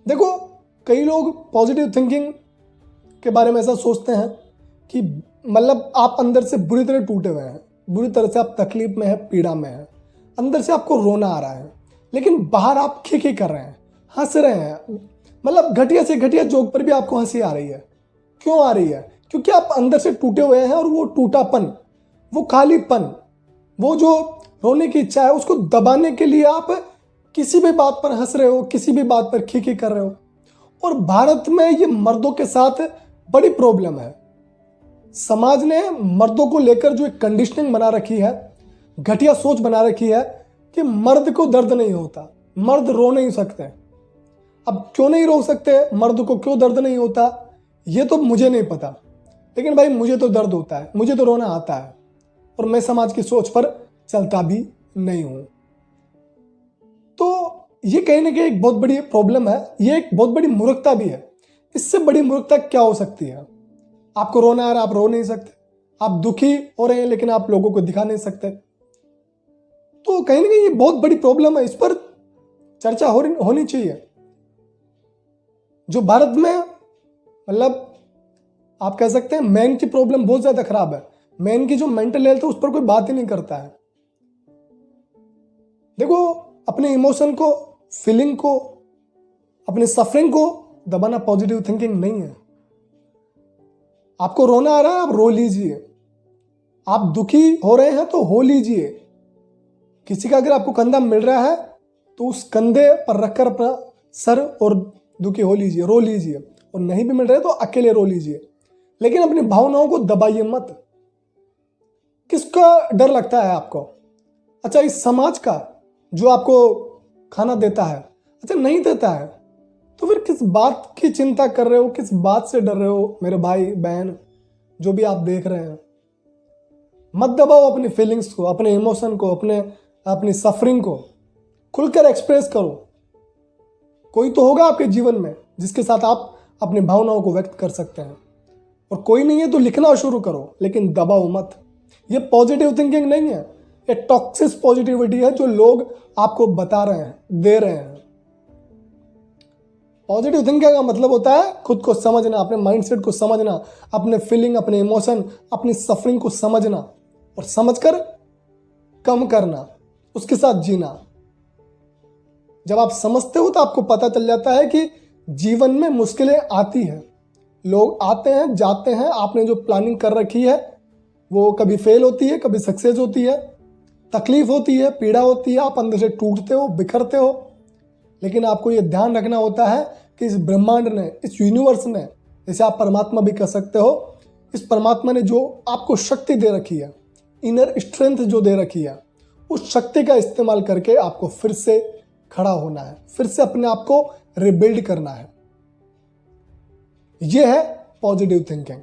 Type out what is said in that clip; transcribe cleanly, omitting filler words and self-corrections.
देखो, कई लोग पॉजिटिव थिंकिंग के बारे में ऐसा सोचते हैं कि मतलब आप अंदर से बुरी तरह टूटे हुए हैं, बुरी तरह से आप तकलीफ में हैं, पीड़ा में हैं, अंदर से आपको रोना आ रहा है, लेकिन बाहर आप खिखी कर रहे हैं, हंस रहे हैं, मतलब घटिया से घटिया जोक पर भी आपको हंसी आ रही है। क्यों आ रही है? क्योंकि आप अंदर से टूटे हुए हैं और वो टूटापन, वो खालीपन, वो जो रोने की इच्छा है, उसको दबाने के लिए आप किसी भी बात पर हंस रहे हो, किसी भी बात पर खिखी कर रहे हो। और भारत में ये मर्दों के साथ बड़ी प्रॉब्लम है। समाज ने मर्दों को लेकर जो एक कंडीशनिंग बना रखी है, घटिया सोच बना रखी है कि मर्द को दर्द नहीं होता, मर्द रो नहीं सकते। अब क्यों नहीं रो सकते, मर्द को क्यों दर्द नहीं होता, ये तो मुझे नहीं पता, लेकिन भाई मुझे तो दर्द होता है, मुझे तो रोना आता है, और मैं समाज की सोच पर चलता भी नहीं हूं। तो ये कहीं ना कहीं एक बहुत बड़ी प्रॉब्लम है, ये एक बहुत बड़ी मूर्खता भी है। इससे बड़ी मूर्खता क्या हो सकती है? आपको रोना आ रहा है, आप रो नहीं सकते, आप दुखी हो रहे हैं लेकिन आप लोगों को दिखा नहीं सकते। तो कहीं ना कहीं ये बहुत बड़ी प्रॉब्लम है, इस पर चर्चा होनी चाहिए। जो भारत में मतलब आप कह सकते हैं मैन की प्रॉब्लम बहुत ज्यादा खराब है। मैन की जो मेंटल हेल्थ है उस पर कोई बात ही नहीं करता है। देखो, अपने इमोशन को, फीलिंग को, अपने सफरिंग को दबाना पॉजिटिव थिंकिंग नहीं है। आपको रोना आ रहा है, आप रो लीजिए। आप दुखी हो रहे हैं तो हो लीजिए। किसी का अगर आपको कंधा मिल रहा है तो उस कंधे पर रखकर अपना सर और दुखी हो लीजिए, रो लीजिए। और नहीं भी मिल रहा है तो अकेले रो लीजिए, लेकिन अपनी भावनाओं को दबाइए मत। किसका डर लगता है आपको? अच्छा, इस समाज का जो आपको खाना देता है, अच्छा नहीं देता है, तो फिर किस बात की चिंता कर रहे हो, किस बात से डर रहे हो? मेरे भाई बहन जो भी आप देख रहे हैं, मत दबाओ अपनी फीलिंग्स को, अपने इमोशन को, अपनी सफरिंग को खुलकर एक्सप्रेस करो। कोई तो होगा आपके जीवन में जिसके साथ आप अपनी भावनाओं को व्यक्त कर सकते हैं, और कोई नहीं है तो लिखना शुरू करो, लेकिन दबाओ मत। ये पॉजिटिव थिंकिंग नहीं है, ये टॉक्सिक पॉजिटिविटी है जो लोग आपको बता रहे हैं, दे रहे हैं। पॉजिटिव थिंकिंग का मतलब होता है खुद को समझना, अपने माइंडसेट को समझना, अपने फीलिंग, अपने इमोशन, अपनी सफरिंग को समझना, और समझकर कम करना, उसके साथ जीना। जब आप समझते हो तो आपको पता चल जाता है कि जीवन में मुश्किलें आती हैं, लोग आते हैं जाते हैं, आपने जो प्लानिंग कर रखी है वो कभी फेल होती है, कभी सक्सेस होती है, तकलीफ होती है, पीड़ा होती है, आप अंदर से टूटते हो, बिखरते हो। लेकिन आपको ये ध्यान रखना होता है कि इस ब्रह्मांड ने, इस यूनिवर्स ने, जैसे आप परमात्मा भी कह सकते हो, इस परमात्मा ने जो आपको शक्ति दे रखी है, इनर स्ट्रेंथ जो दे रखी है, उस शक्ति का इस्तेमाल करके आपको फिर से खड़ा होना है, फिर से अपने आप को रिबिल्ड करना है। यह है पॉजिटिव थिंकिंग।